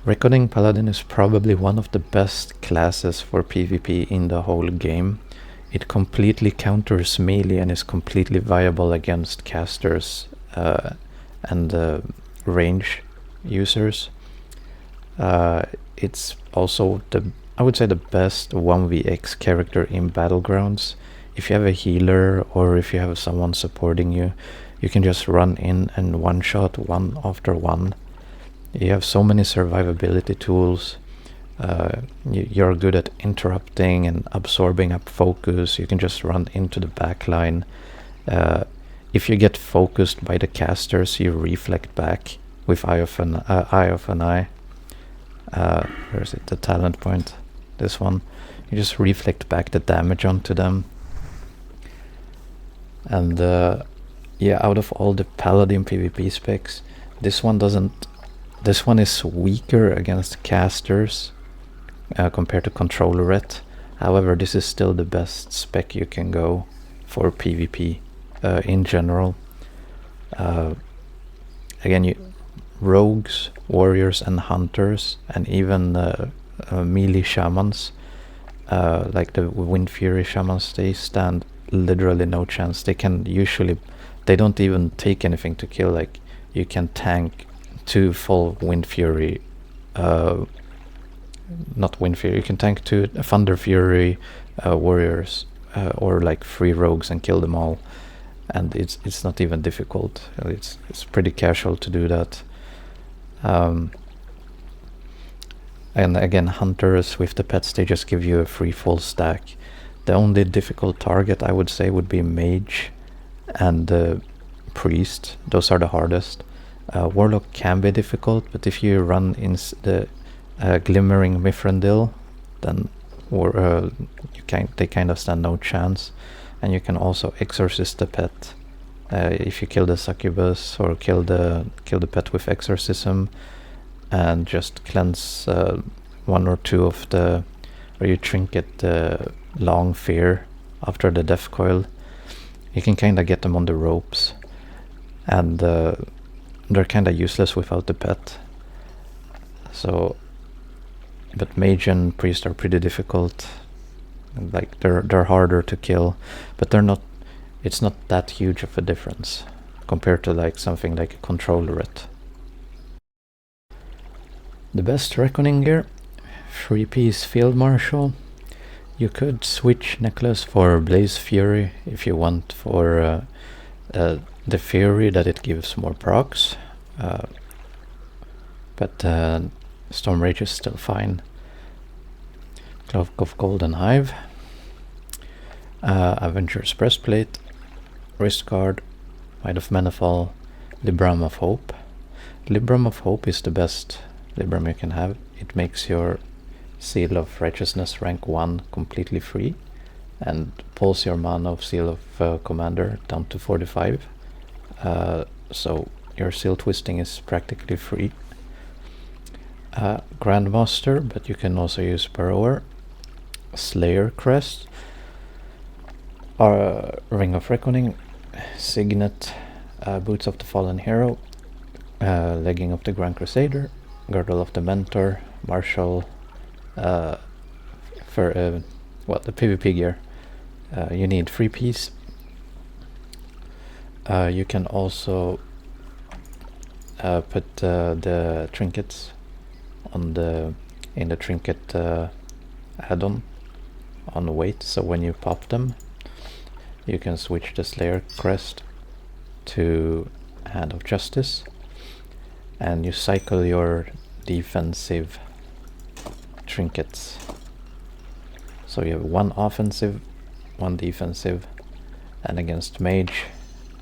Reckoning Paladin is probably one of the best classes for PvP in the whole game. It completely counters melee and is completely viable against casters and range users. It's also I would say the best 1vx character in Battlegrounds. If you have a healer or if you have someone supporting you, you can just run in and one-shot one after one. You have so many survivability tools. You're good at interrupting and absorbing up focus. You can just run into the backline. If you get focused by the casters, you reflect back with Eye of an Eye. Where is it? The talent point. This one. You just reflect back the damage onto them. And yeah, out of all the Paladin PvP specs, this one is weaker against casters compared to Controllerette. However, this is still the best spec you can go for PvP in general. Again, rogues, warriors and hunters, and even melee shamans, like the Wind Fury shamans, they stand literally no chance. They don't even take anything to kill. Like, you can tank 2 full Wind Fury, not Wind Fury, you can tank 2 Thunder Fury warriors or like 3 rogues and kill them all, and it's not even difficult. It's pretty casual to do that. And again, hunters with the pets, they just give you a free full stack. The only difficult target I would say would be mage and priest. Those are the hardest. Warlock can be difficult, but if you run in the Glimmering Mithrandil, then they kind of stand no chance. And you can also exorcist the pet. If you kill the succubus or kill the pet with exorcism, and just cleanse 1 or 2 of the, or you trinket the long fear after the death coil, you can kind of get them on the ropes, and they're kind of useless without the pet. So, but mage and priest are pretty difficult. Like, they're harder to kill, but it's not that huge of a difference compared to like something like a Controllerette. The best Reckoning gear: 3-piece Field Marshal. You could switch necklace for Blaze Fury if you want, for the Fury that it gives more procs, but Storm Rage is still fine. Cloak of Golden Hive, Avenger's Breastplate, Wrist Guard, Might of Manifal, Libram of Hope. Libram of Hope is the best Libram you can have. It makes your Seal of Righteousness rank 1 completely free, and pulls your mana of Seal of Commander down to 45. So your Seal Twisting is practically free. Grandmaster, but you can also use Burrower. Slayer Crest, Ring of Reckoning, Signet, Boots of the Fallen Hero, Legging of the Grand Crusader, Girdle of the Mentor, Marshal. For the PvP gear, you need 3-piece. You can also put the trinkets in the trinket add-on on weight, so when you pop them, you can switch the Slayer Crest to Hand of Justice, and you cycle your defensive trinkets. So you have 1 offensive, 1 defensive, and against mage,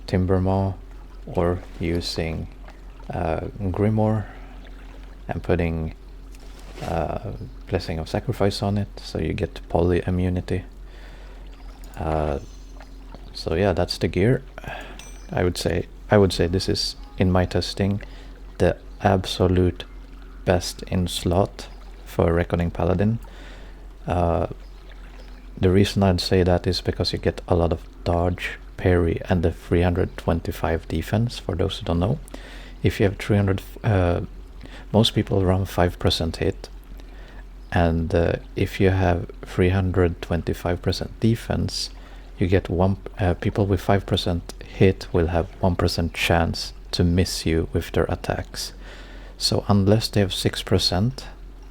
Timbermaw, or using Grimoire and putting Blessing of Sacrifice on it, so you get poly immunity. So yeah, that's the gear. I would say this is, in my testing, the absolute best in slot for Reckoning Paladin. The reason I'd say that is because you get a lot of dodge, parry, and the 325 defense, for those who don't know. If you have most people run 5% hit, and if you have 325% defense, you get people with 5% hit will have 1% chance to miss you with their attacks. So unless they have 6%,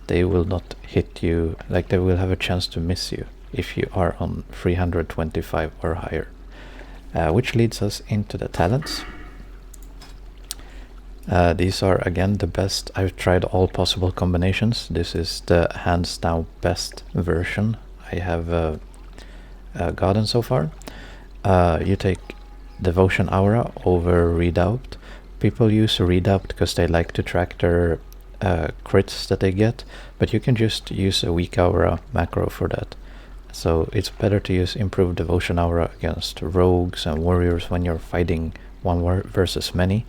they will not hit you, like they will have a chance to miss you if you are on 325 or higher. Which leads us into the talents. These are again the best. I've tried all possible combinations. This is the hands down best version I have gotten so far. You take Devotion Aura over Redoubt. People use Redoubt because they like to track their crits that they get, but you can just use a weak aura macro for that. So it's better to use improved Devotion Aura against rogues and warriors when you're fighting one versus many.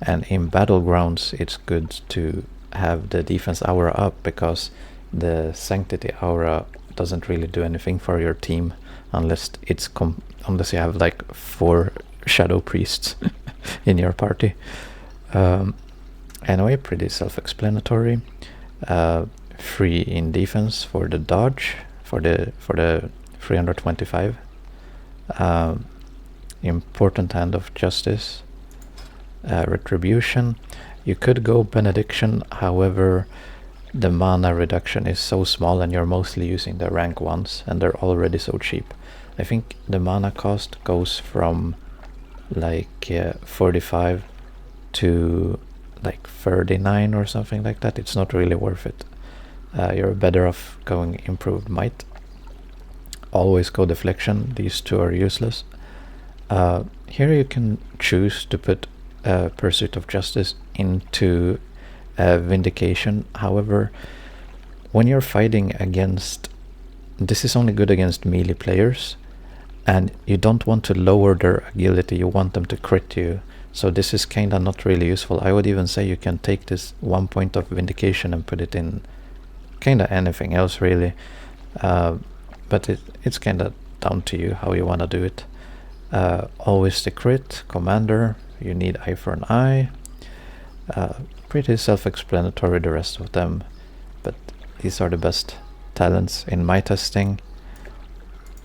And in Battlegrounds it's good to have the defense aura up, because the Sanctity Aura doesn't really do anything for your team unless unless you have like 4 Shadow Priests in your party. Anyway, pretty self-explanatory. 3 in defense for the dodge, for the 325. Important Hand of Justice. Retribution. You could go Benediction, however the mana reduction is so small and you're mostly using the rank ones and they're already so cheap. I think the mana cost goes from like 45 to like 39 or something like that. It's not really worth it. You're better off going Improved Might. Always go Deflection. These 2 are useless. Here you can choose to put Pursuit of Justice into Vindication. However, when you're fighting against, this is only good against melee players, and you don't want to lower their agility, you want them to crit you. So this is kinda not really useful. I would even say you can take this 1 point of Vindication and put it in kinda anything else really. But it's kinda down to you how you wanna do it. Always the crit, Commander, you need Eye for an Eye. Pretty self-explanatory, the rest of them, but these are the best talents in my testing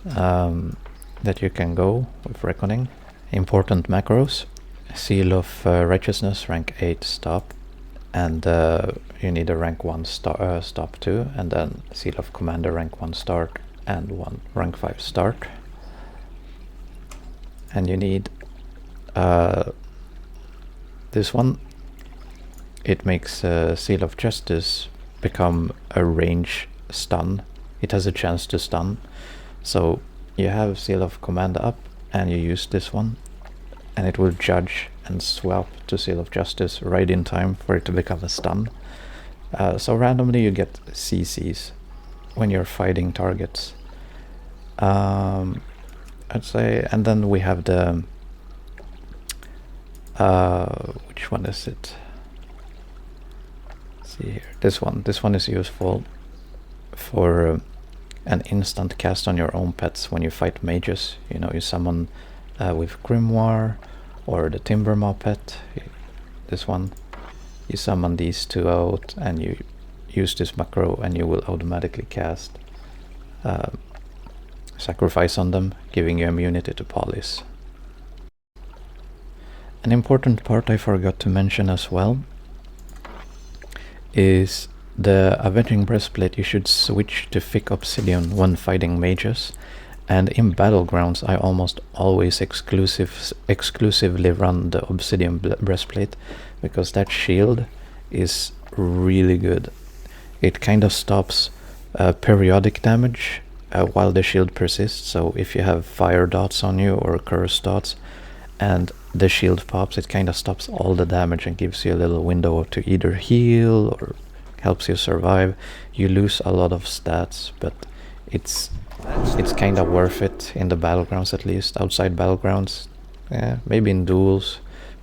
that you can go with Reckoning. Important macros. Seal of Righteousness, rank 8 stop, and you need a rank 1 stop too, and then Seal of Commander, rank 1 start, and 1 rank 5 start. And you need this one. It makes Seal of Justice become a range stun. It has a chance to stun. So you have Seal of Command up and you use this one, and it will judge and swap to Seal of Justice right in time for it to become a stun. So randomly you get CCs when you're fighting targets. I'd say, and then we have the which one is it? Let's see here. This one is useful for an instant cast on your own pets when you fight mages. You know, you summon with Grimoire or the Timbermaw pet. This one, you summon these 2 out and you use this macro and you will automatically cast Sacrifice on them, giving you immunity to Polys. An important part I forgot to mention as well is the Avenging Breastplate. You should switch to thick obsidian when fighting mages, and in Battlegrounds I almost always exclusively run the obsidian breastplate, because that shield is really good. It kind of stops periodic damage while the shield persists. So if you have fire dots on you or curse dots and the shield pops, it kind of stops all the damage and gives you a little window to either heal or helps you survive. You lose a lot of stats, but it's kind of worth it in the Battlegrounds, at least. Outside Battlegrounds, maybe in duels,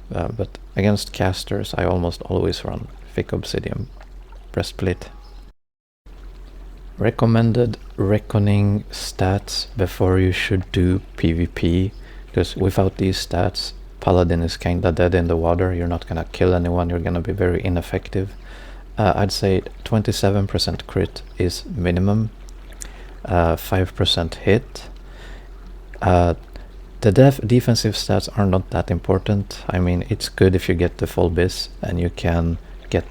but against casters I almost always run thick obsidian breastplate. Recommended Reckoning stats before you should do PvP, because without these stats Paladin is kinda dead in the water. You're not gonna kill anyone, you're gonna be very ineffective. I'd say 27% crit is minimum, 5% hit. The defensive stats are not that important. I mean, it's good if you get the full bis and you can get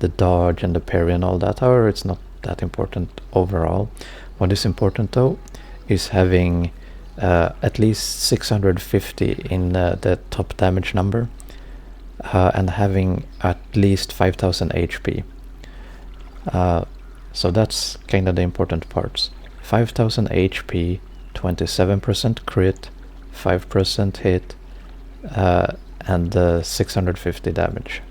the dodge and the parry and all that. However, it's not that important overall. What is important though is having at least 650 in the top damage number, and having at least 5000 HP. So that's kind of the important parts. 5000 HP, 27% crit, 5% hit, and 650 damage.